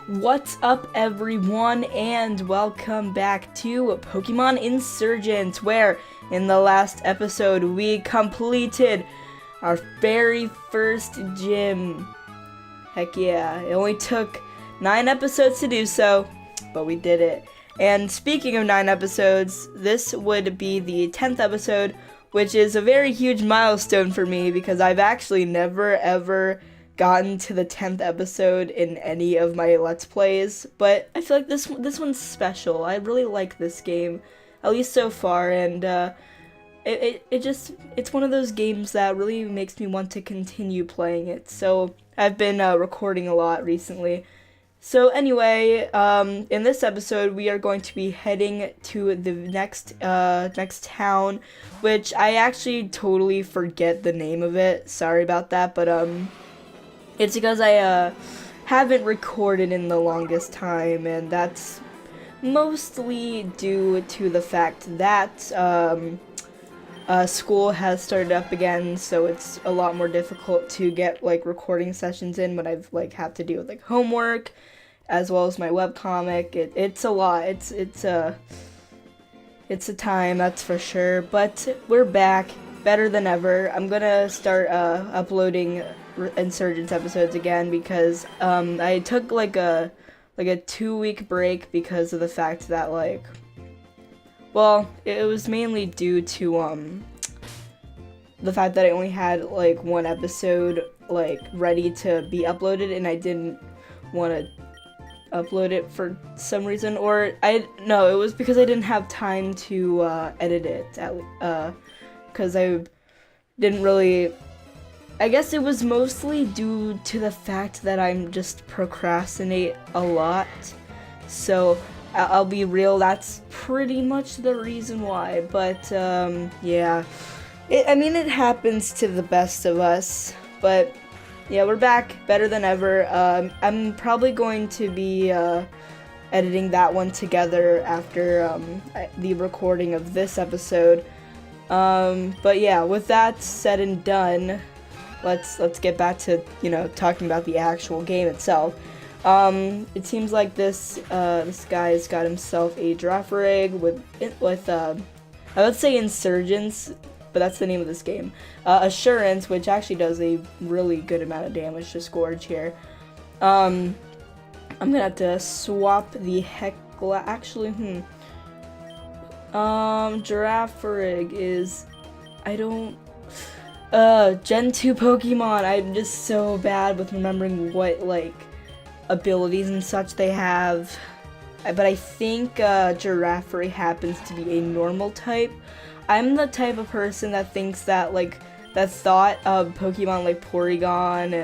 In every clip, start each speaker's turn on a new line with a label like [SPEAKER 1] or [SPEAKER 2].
[SPEAKER 1] What's up, everyone, and welcome back to Pokemon Insurgence, where in the last episode we completed our very first gym. Heck yeah, it only took 9 episodes to do so, but we did it. And speaking of 9 episodes, this would be the 10th episode, which is a very huge milestone for me because I've actually never ever gotten to the 10th episode in any of my Let's Plays, but I feel like this one's special. I really like this game, at least so far, and it's one of those games that really makes me want to continue playing it. So I've been recording a lot recently. So anyway, in this episode we are going to be heading to the next town, which I actually totally forget the name of it. Sorry about that, but it's because I haven't recorded in the longest time, and that's mostly due to the fact that school has started up again, so it's a lot more difficult to get like recording sessions in when I've have to do with like homework as well as my webcomic. It's a lot. It's a time, that's for sure. But we're back, better than ever. I'm gonna start uploading Insurgence episodes again because I took like a 2-week break because of the fact that it was mainly due to the fact that I only had like one episode ready to be uploaded, and I didn't want to upload it for some reason, or it was because I didn't have time to edit it, because I didn't really. I guess it was mostly due to the fact that I'm just procrastinate a lot. So I'll be real, that's pretty much the reason why. But yeah, it happens to the best of us. But yeah, we're back, better than ever. I'm probably going to be editing that one together after the recording of this episode. But yeah, with that said and done, let's get back to talking about the actual game itself. It seems like this guy's got himself a Girafarig with I would say Insurgence, but that's the name of this game. Assurance, which actually does a really good amount of damage to Scourge here. I'm gonna have to swap the Heckla. Actually, Girafarig is Gen 2 Pokemon. I'm just so bad with remembering what abilities and such they have. But I think Girafarig happens to be a normal type. I'm the type of person that thinks that that thought of Pokemon like Porygon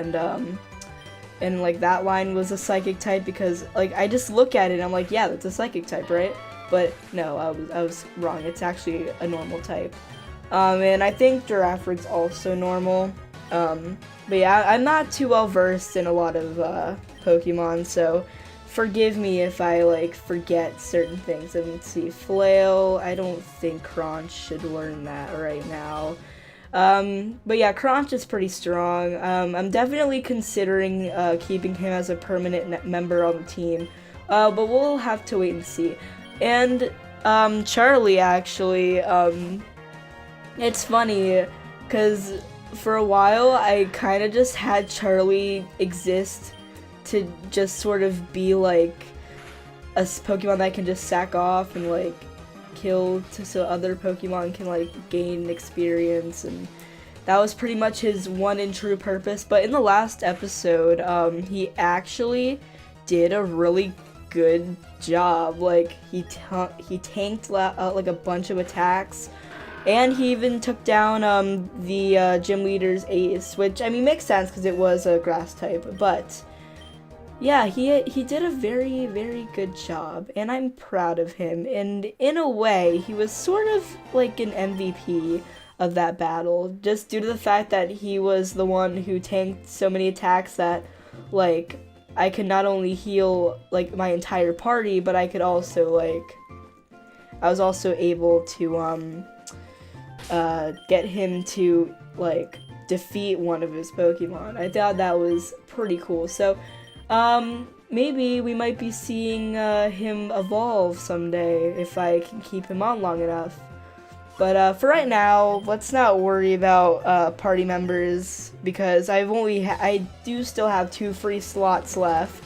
[SPEAKER 1] and that line was a psychic type, because I just look at it and I'm like, yeah, that's a psychic type, right? But no, I was wrong. It's actually a normal type. And I think Girafarig's also normal. But yeah, I'm not too well versed in a lot of Pokemon, so forgive me if I forget certain things. And let's see, Flail, I don't think Crunch should learn that right now. But yeah, Crunch is pretty strong. I'm definitely considering keeping him as a permanent member on the team, but we'll have to wait and see. And Charlie, actually, it's funny, because for a while I kind of just had Charlie exist to just sort of be like a Pokemon that I can just sack off and kill so other Pokemon can gain experience, and that was pretty much his one and true purpose. But in the last episode, he actually did a really good job. He tanked a bunch of attacks. And he even took down the gym leader's ace, which, I mean, makes sense because it was a grass type. But yeah, he did a very, very good job, and I'm proud of him. And in a way, he was sort of like an MVP of that battle, just due to the fact that he was the one who tanked so many attacks that I could not only heal my entire party, but I could also I was also able to get him to defeat one of his Pokemon. I thought that was pretty cool. So maybe we might be seeing him evolve someday if I can keep him on long enough. But for right now, let's not worry about party members because I do still have 2 free slots left.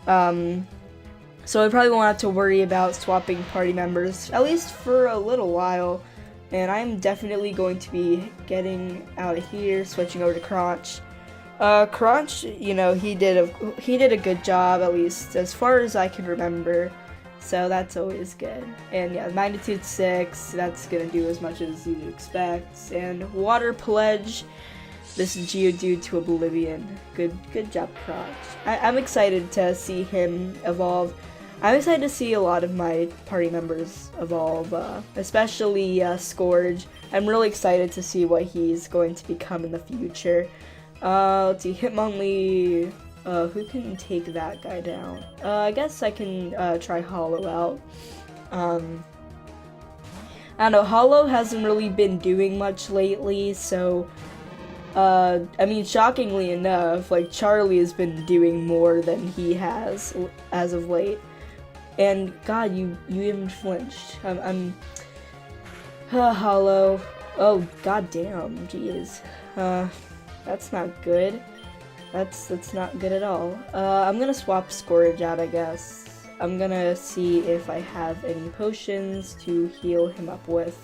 [SPEAKER 1] So I probably won't have to worry about swapping party members, at least for a little while. And I'm definitely going to be getting out of here, switching over to Crunch. Crunch, you know, he did a good job, at least as far as I can remember. So that's always good. And yeah, Magnitude 6, that's gonna do as much as you'd expect. And Water Pledge, this is Geodude to Oblivion. Good job, Crunch. I'm excited to see him evolve. I'm excited to see a lot of my party members evolve, especially Scourge. I'm really excited to see what he's going to become in the future. Let's see, Hitmonlee, who can take that guy down? I guess I can try Hollow out. I don't know, Hollow hasn't really been doing much lately, so I mean, shockingly enough, like, Charlie has been doing more than he has as of late. And God, you even flinched. I'm Hollow. Oh, goddamn, jeez. That's not good. That's not good at all. I'm gonna swap Scourge out, I guess. I'm gonna see if I have any potions to heal him up with.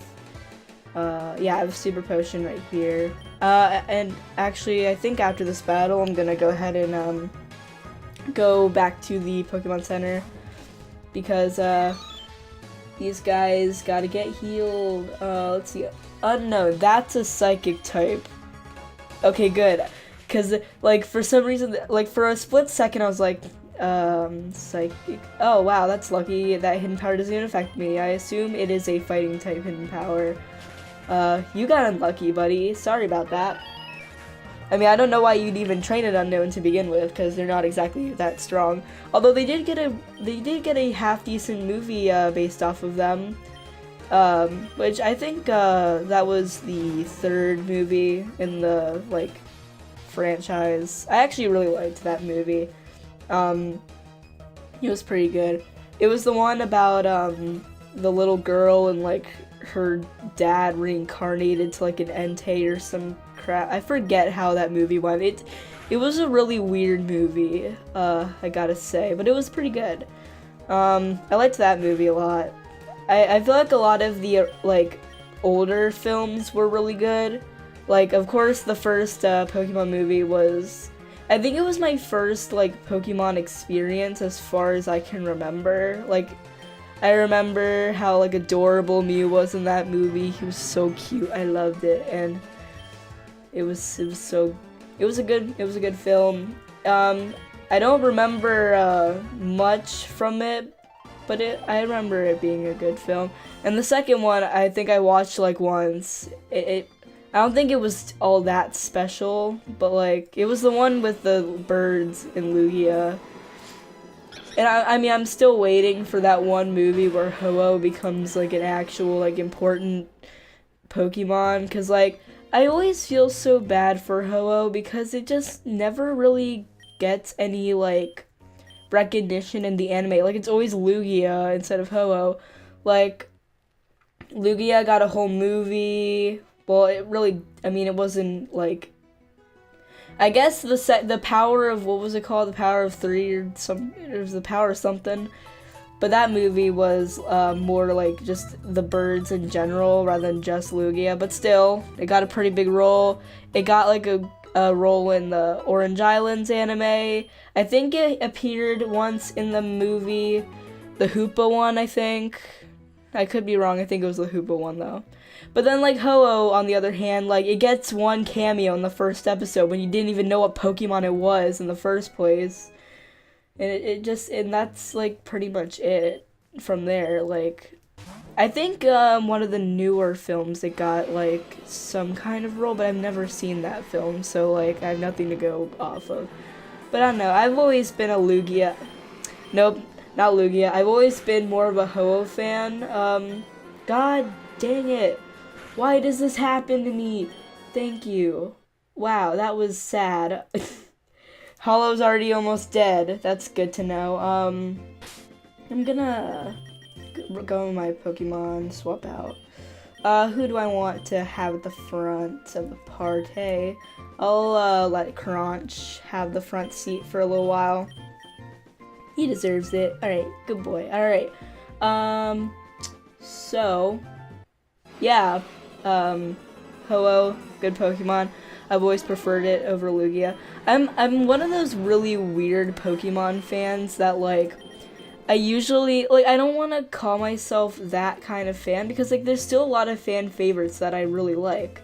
[SPEAKER 1] Yeah, I have a super potion right here. And actually, I think after this battle, I'm gonna go ahead and go back to the Pokemon Center. Because these guys gotta get healed. Let's see. Unknown, that's a psychic type. Okay, good. Cause like for some reason, like for a split second, I was like, psychic. Oh wow, that's lucky. That hidden power doesn't even affect me. I assume it is a fighting type hidden power. You got unlucky, buddy. Sorry about that. I mean, I don't know why you'd even train an Unknown to begin with, because they're not exactly that strong. Although they did get a half decent movie based off of them, which I think that was the 3rd movie in the like franchise. I actually really liked that movie. It was pretty good. It was the one about the little girl and like her dad reincarnated to like an Entei or some crap. I forget how that movie went. It was a really weird movie, I gotta say, but it was pretty good. I liked that movie a lot. I feel like a lot of the like older films were really good. Like, of course, the first Pokemon movie was, I think it was my first like Pokemon experience as far as I can remember. Like, I remember how like adorable Mew was in that movie. He was so cute. I loved it, and it was a good film. I don't remember much from it, but I remember it being a good film. And the second one, I think I watched like once. I don't think it was all that special, but like it was the one with the birds in Lugia. And I mean, I'm still waiting for that one movie where Ho-Oh becomes like an actual like important Pokemon, cause like I always feel so bad for Ho-Oh because it just never really gets any like recognition in the anime. Like, it's always Lugia instead of Ho-Oh. Like, Lugia got a whole movie. Well, it really, I mean, it wasn't like, I guess the power of, what was it called? The Power of 3 or some, it was the Power of something. But that movie was more like just the birds in general rather than just Lugia. But still, it got a pretty big role. It got like a role in the Orange Islands anime. I think it appeared once in the movie, the Hoopa one, I think. I could be wrong. I think it was the Hoopa one, though. But then, like, Ho-Oh, on the other hand, like, it gets one cameo in the first episode when you didn't even know what Pokemon it was in the first place. And and that's, like, pretty much it from there. Like, I think one of the newer films, it got, like, some kind of role, but I've never seen that film, so, like, I have nothing to go off of. But I don't know, I've always been a Lugia. Nope, not Lugia. I've always been more of a Ho-Oh fan. God dang it. Why does this happen to me? Thank you. Wow, that was sad. Hollow's already almost dead. That's good to know. I'm gonna go with my Pokemon, swap out. Who do I want to have at the front of the party? I'll let Crunch have the front seat for a little while. He deserves it. Alright, good boy. Alright. So, yeah. Ho-Oh, good Pokemon. I've always preferred it over Lugia. I'm one of those really weird Pokemon fans that, like, I usually, like, I don't want to call myself that kind of fan because, like, there's still a lot of fan favorites that I really like.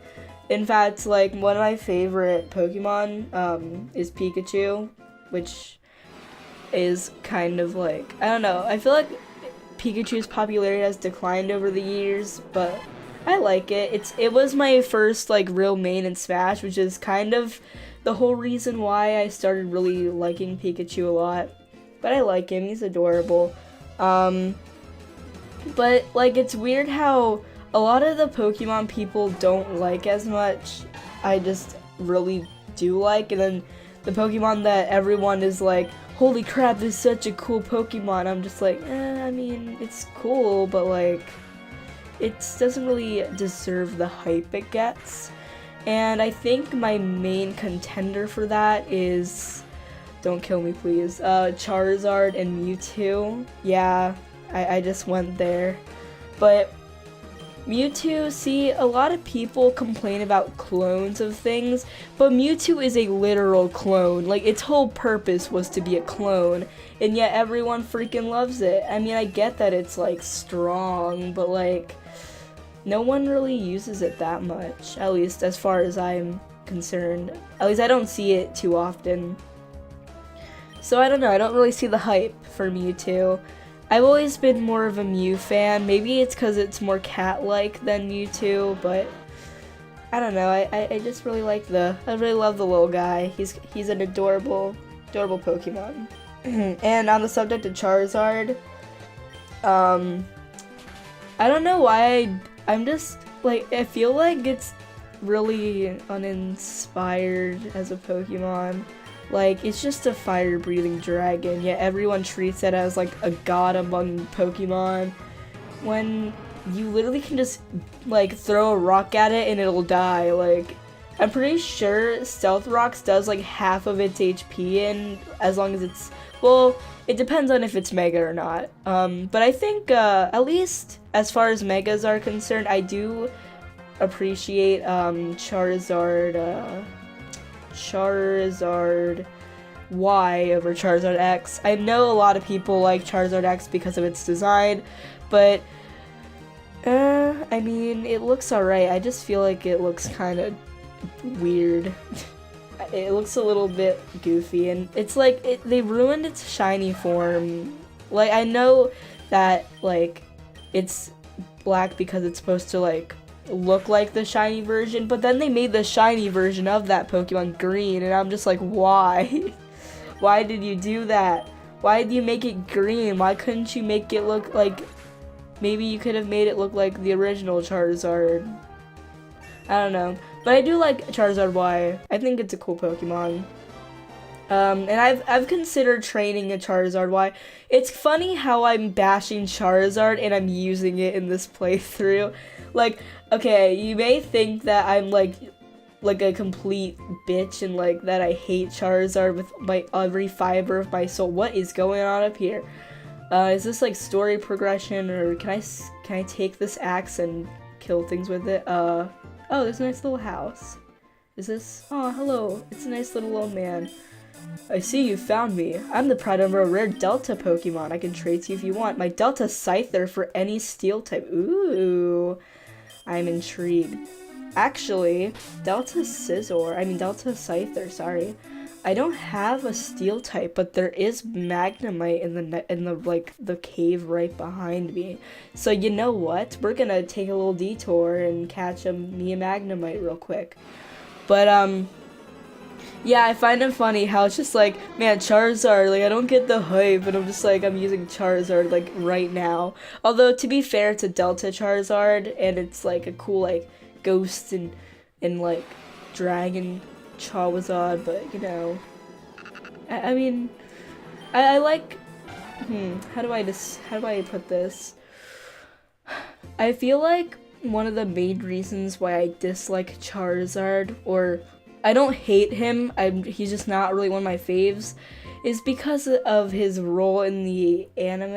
[SPEAKER 1] In fact, like, one of my favorite Pokemon, is Pikachu, which is kind of like, I don't know, I feel like Pikachu's popularity has declined over the years, but I like it. It was my first, like, real main in Smash, which is kind of the whole reason why I started really liking Pikachu a lot. But I like him, he's adorable. But, like, it's weird how a lot of the Pokemon people don't like as much, I just really do like, and then the Pokemon that everyone is like, holy crap, this is such a cool Pokemon, I'm just like, I mean, it's cool, but, like, it doesn't really deserve the hype it gets. And I think my main contender for that is, don't kill me please, Charizard and Mewtwo. Yeah, I just went there. But Mewtwo, see, a lot of people complain about clones of things, but Mewtwo is a literal clone. Like, its whole purpose was to be a clone, and yet everyone freaking loves it. I mean, I get that it's, like, strong, but, like, no one really uses it that much, at least as far as I'm concerned. At least I don't see it too often. So I don't know, I don't really see the hype for Mewtwo. I've always been more of a Mew fan. Maybe it's because it's more cat-like than Mewtwo, but I don't know. I just really like I really love the little guy. He's an adorable Pokemon. And on the subject of Charizard, I don't know why I'm just, like, I feel like it's really uninspired as a Pokemon. Like, it's just a fire-breathing dragon, yet everyone treats it as, like, a god among Pokemon, when you literally can just, like, throw a rock at it and it'll die. Like, I'm pretty sure Stealth Rocks does, like, half of its HP, and as long as it's, well, it depends on if it's Mega or not. But I think, at least as far as Megas are concerned, I do appreciate, Charizard Y over Charizard X. I know a lot of people like Charizard X because of its design, but I mean, it looks alright. I just feel like it looks kind of weird. It looks a little bit goofy, and it's like they ruined its shiny form. Like, I know that, like, it's black because it's supposed to, like, look like the shiny version, but then they made the shiny version of that Pokemon green, and I'm just like, why? Why did you do that? Why did you make it green? Why couldn't you make it look like, maybe you could have made it look like the original Charizard? I don't know, but I do like Charizard Y. I think it's a cool Pokemon. And I've considered training a Charizard Y. It's funny how I'm bashing Charizard and I'm using it in this playthrough. Like, okay, you may think that I'm like a complete bitch and like that I hate Charizard with my every fiber of my soul. What is going on up here? Is this like story progression, or can I take this axe and kill things with it? Oh, there's a nice little house. Is this? Oh, hello. It's a nice little old man. I see you found me. I'm the pride of a rare Delta Pokemon. I can trade to you if you want. My Delta Scyther for any steel type. Ooh. I'm intrigued. Actually, Delta Scyther, sorry. I don't have a steel type, but there is Magnemite in the like the cave right behind me. So you know what? We're gonna take a little detour and catch me a Magnemite real quick. But yeah, I find it funny how it's just like, man, Charizard, like, I don't get the hype, and I'm just like, I'm using Charizard, like, right now. Although, to be fair, it's a Delta Charizard, and it's, like, a cool, like, ghost and like, dragon Charizard, but, you know, I mean, I like, how do I put this? I feel like one of the main reasons why I dislike Charizard, or I don't hate him, he's just not really one of my faves, is because of his role in the anime.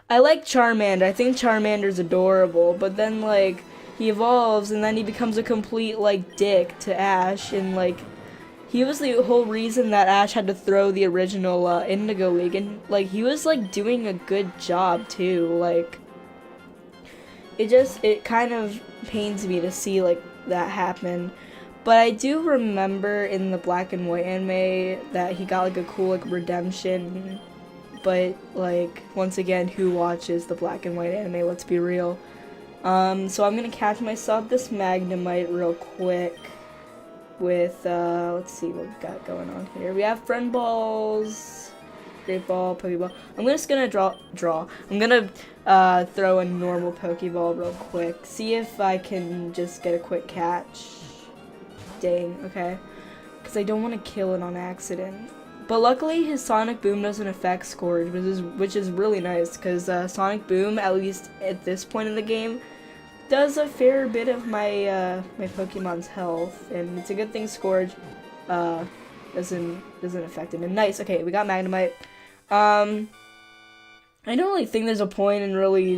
[SPEAKER 1] I like Charmander. I think Charmander's adorable, but then like he evolves and then he becomes a complete like dick to Ash, and like he was the whole reason that Ash had to throw the original Indigo League, and like he was like doing a good job too. Like it kind of pains me to see like that happen. But I do remember in the Black and White anime that he got like a cool like redemption. But like once again, who watches the Black and White anime? Let's be real. So I'm gonna catch myself this Magnemite real quick with let's see what we've got going on here. We have Friend Balls, Great Ball, Pokeball. I'm just gonna draw. I'm gonna throw a normal Pokeball real quick. See if I can just get a quick catch. Dang, okay. Because I don't want to kill it on accident. But luckily his Sonic Boom doesn't affect Scourge, which is really nice, because Sonic Boom, at least at this point in the game, does a fair bit of my my Pokemon's health, and it's a good thing Scourge doesn't affect it. And nice, okay, we got Magnemite. I don't really think there's a point in really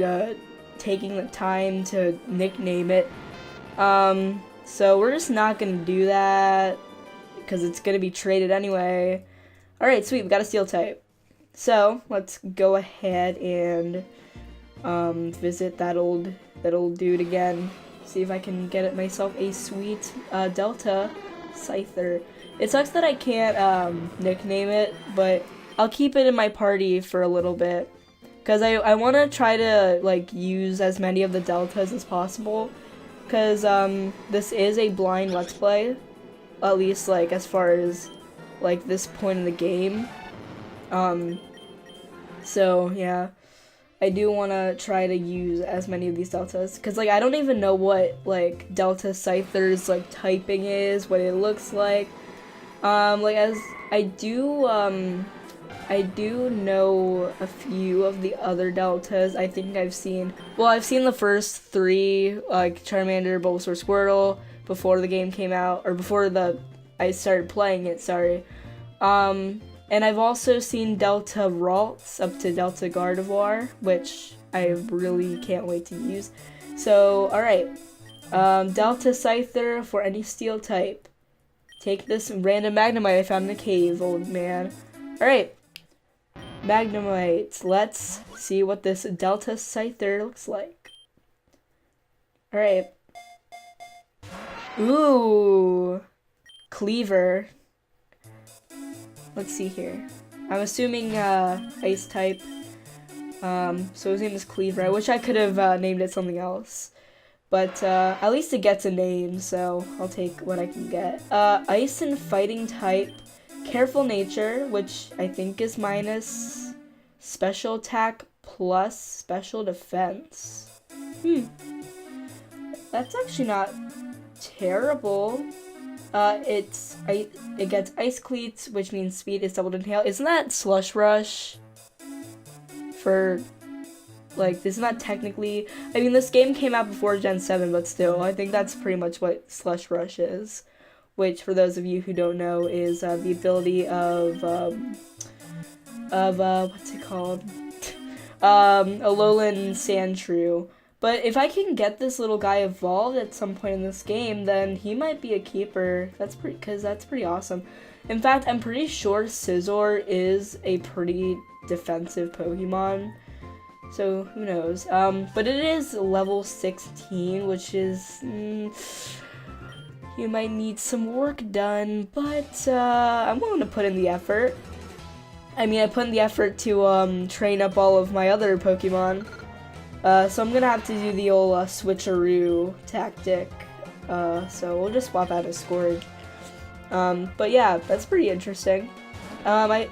[SPEAKER 1] taking the time to nickname it. So we're just not gonna do that because it's gonna be traded anyway. Alright, sweet, we got a Steel type. So let's go ahead and visit that old dude again. See if I can get myself a sweet Delta Scyther. It sucks that I can't nickname it, but I'll keep it in my party for a little bit. Because I want to try to like use as many of the Deltas as possible. Because this is a blind Let's Play, at least like as far as like this point in the game. So yeah, I do want to try to use as many of these Deltas, because like I don't even know what like Delta Scyther's like typing is, what it looks like. Like as I do know a few of the other Deltas. I think I've seen the first three, like Charmander, Bulbasaur, Squirtle, before the game came out, or before I started playing it, sorry. And I've also seen Delta Ralts up to Delta Gardevoir, which I really can't wait to use. So, alright. Delta Scyther for any Steel type. Take this random Magnemite I found in the cave, old man. Alright. Magnemite. Let's see what this Delta Scyther looks like. Alright. Ooh. Cleaver. Let's see here. I'm assuming Ice type. So his name is Cleaver. I wish I could have named it something else. But at least it gets a name, so I'll take what I can get. Ice and Fighting type. Careful Nature, which I think is minus Special Attack plus Special Defense. That's actually not terrible. It gets Ice Cleats, which means speed is doubled in hail. Isn't that Slush Rush? For, like, isn't that technically... I mean, this game came out before Gen 7, but still, I think that's pretty much what Slush Rush is. Which, for those of you who don't know, is the ability of what's it called? Alolan Sandshrew. But if I can get this little guy evolved at some point in this game, then he might be a keeper. That's pretty awesome. In fact, I'm pretty sure Scizor is a pretty defensive Pokemon. So who knows? But it is level 16, which is you might need some work done, but I'm willing to put in the effort. I mean, I put in the effort to train up all of my other Pokemon. So I'm gonna have to do the old switcheroo tactic. So we'll just swap out a Scourge. But yeah, that's pretty interesting. I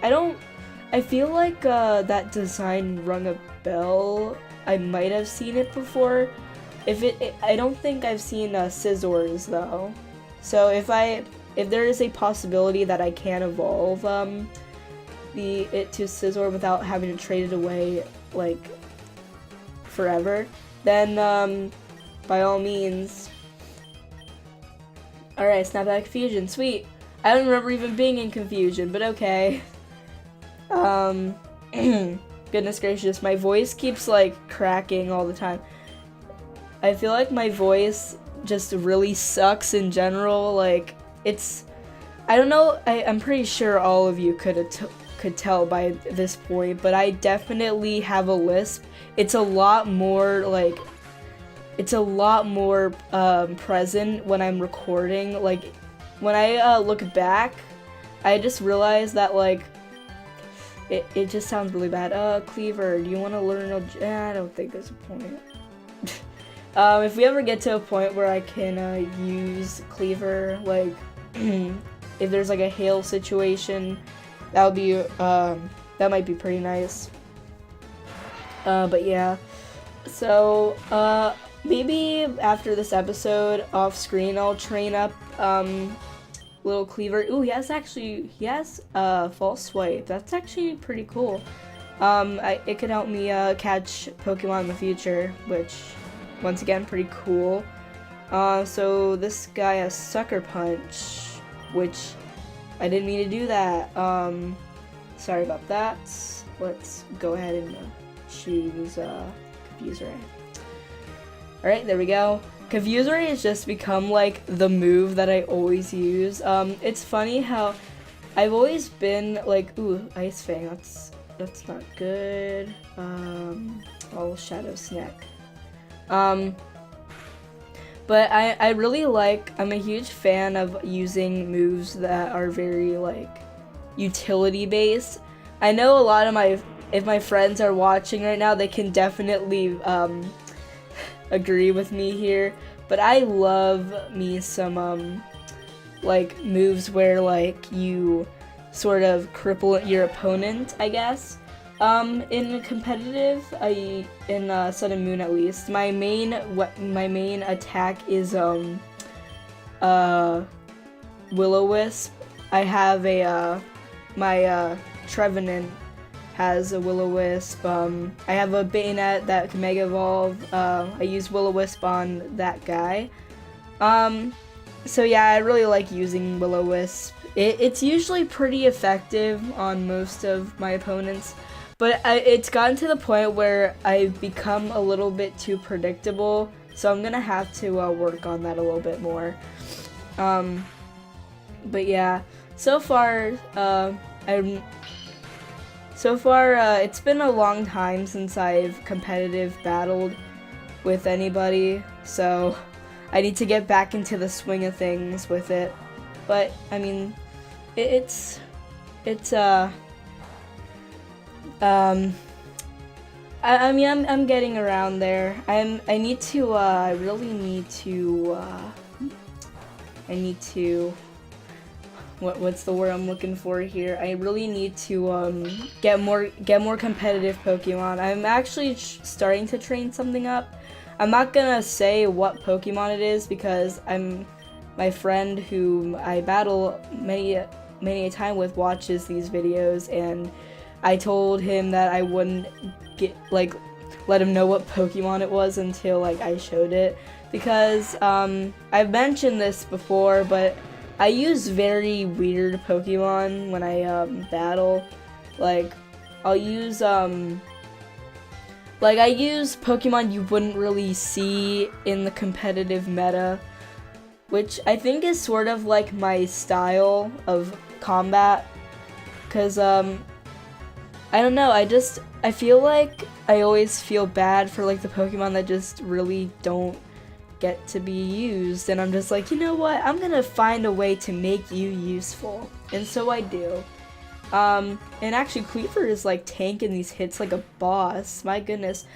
[SPEAKER 1] feel like that design rung a bell. I might have seen it before. I don't think I've seen Scizor's though. So if I if there is a possibility that I can evolve it to Scizor without having to trade it away like forever, then by all means. Alright, Snapback Confusion, sweet. I don't remember even being in Confusion, but okay. Goodness gracious, my voice keeps like cracking all the time. I feel like my voice just really sucks in general. Like, I don't know, I'm pretty sure all of you could tell by this point, but I definitely have a lisp. It's a lot more present when I'm recording. Like, when I look back, I just realized that like it just sounds really bad. Cleaver, do you want to learn I don't think there's a point. If we ever get to a point where I can use Cleaver, like if there's like a hail situation, that would be that might be pretty nice. But yeah, so maybe after this episode off screen I'll train up little Cleaver. Ooh, he has false swipe. That's actually pretty cool. It could help me catch Pokemon in the future, which once again pretty cool. So this guy has Sucker Punch, which I didn't mean to do that. Sorry about that. Let's go ahead and choose Confuser. Alright, there we go. Confuser has just become like the move that I always use. It's funny how I've always been like, ooh, Ice Fang, that's not good. All Shadow Snack. But I really I'm a huge fan of using moves that are very like utility based. I know a lot of if my friends are watching right now, they can definitely agree with me here, but I love me some like moves where like you sort of cripple your opponent, I guess. In competitive, in Sun and Moon at least, my main attack is Will-O-Wisp. I have my Trevenant has a Will-O-Wisp. I have a Bayonet that can Mega Evolve. I use Will-O-Wisp on that guy. So yeah, I really like using Will-O-Wisp. It's usually pretty effective on most of my opponents, but it's gotten to the point where I've become a little bit too predictable, so I'm gonna have to work on that a little bit more. But yeah, so far, it's been a long time since I've competitive battled with anybody, so I need to get back into the swing of things with it. But I mean, I'm getting around there. I really need to what's the word I'm looking for here? I really need to get more competitive Pokemon. I'm actually starting to train something up. I'm not gonna say what Pokemon it is because my friend whom I battle many a time with watches these videos, and I told him that I wouldn't let him know what Pokemon it was until I showed it, because I've mentioned this before, but I use very weird Pokemon when I battle. I'll use I use Pokemon you wouldn't really see in the competitive meta, which I think is sort of like my style of combat, because I don't know, I feel like I always feel bad for the Pokemon that just really don't get to be used, and I'm just like, you know what, I'm gonna find a way to make you useful, and so I do. And actually Cleaver is tanking these hits like a boss, my goodness.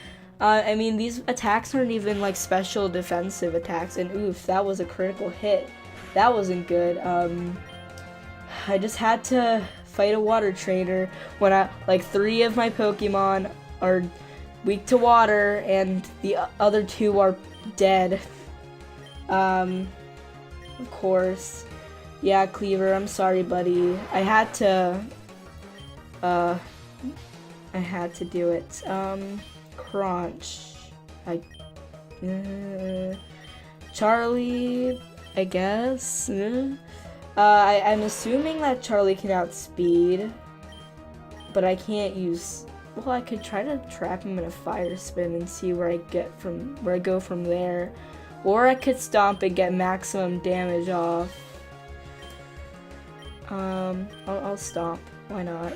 [SPEAKER 1] I mean, these attacks aren't even special defensive attacks, and oof, that was a critical hit. That wasn't good. I just had to fight a water trainer when 3 of my Pokemon are weak to water and the other 2 are dead. Of course. Yeah, Cleaver, I'm sorry, buddy. I had to do it. Crunch. Charlie, I guess. I'm assuming that Charlie can outspeed, but I can't use. Well, I could try to trap him in a fire spin and see where I go from there, or I could stomp and get maximum damage off. I'll stomp. Why not?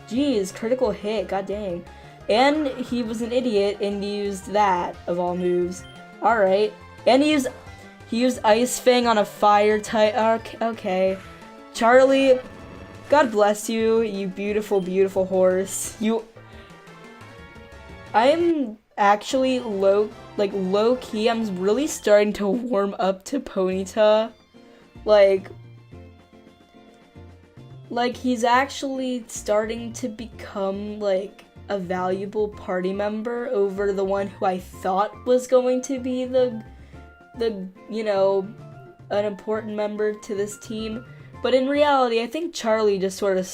[SPEAKER 1] Jeez, critical hit. God dang. And he was an idiot and used that of all moves. All right. And he used Ice Fang on a fire type. Okay. Charlie, God bless you, you beautiful, beautiful horse. I'm actually low key, I'm really starting to warm up to Ponyta. Like he's actually starting to become like a valuable party member over the one who I thought was going to be the an important member to this team. But in reality, I think Charlie just sort of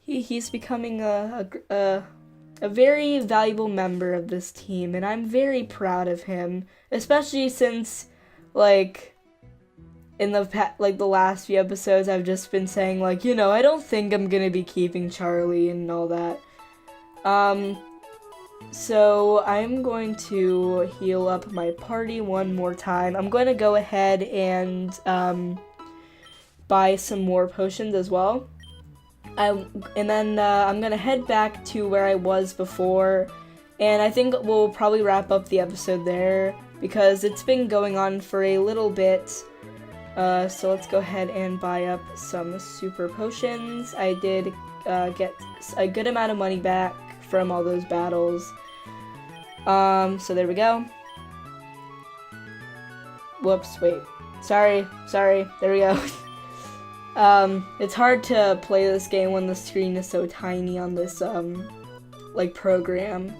[SPEAKER 1] he's becoming a very valuable member of this team, and I'm very proud of him, especially since in the last few episodes I've just been saying I don't think I'm gonna be keeping Charlie and all that. So I'm going to heal up my party one more time. I'm going to go ahead and buy some more potions as well. I'm gonna head back to where I was before, and I think we'll probably wrap up the episode there because it's been going on for a little bit. So let's go ahead and buy up some super potions. I did get a good amount of money back from all those battles. So there we go. Whoops, wait. Sorry, there we go. It's hard to play this game when the screen is so tiny on this, program.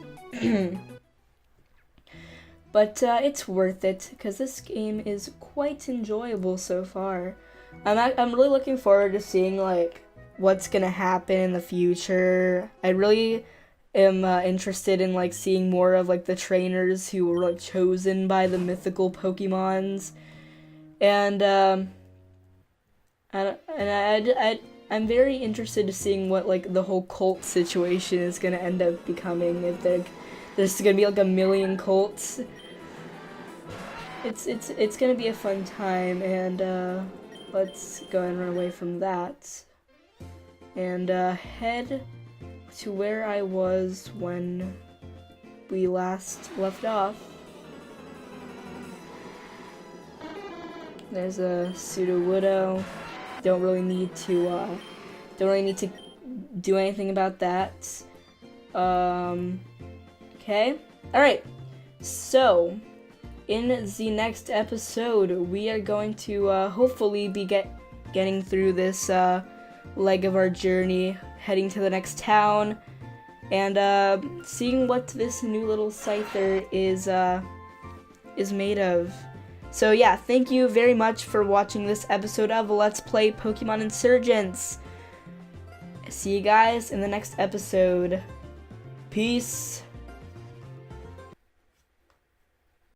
[SPEAKER 1] But, it's worth it, because this game is quite enjoyable so far. I'm really looking forward to seeing, what's gonna happen in the future. I really am, interested in, seeing more of, the trainers who were, chosen by the mythical Pokemons. And, I'm very interested to seeing what the whole cult situation is gonna end up becoming. If there's gonna be a million cults, it's gonna be a fun time. And let's go and run away from that and head to where I was when we last left off. There's a Sudowoodo. Don't really need to do anything about that. Okay. Alright. So, in the next episode, we are going to hopefully be getting through this leg of our journey, heading to the next town, and seeing what this new little Scyther is made of. So yeah, thank you very much for watching this episode of Let's Play Pokemon Insurgence. See you guys in the next episode. Peace.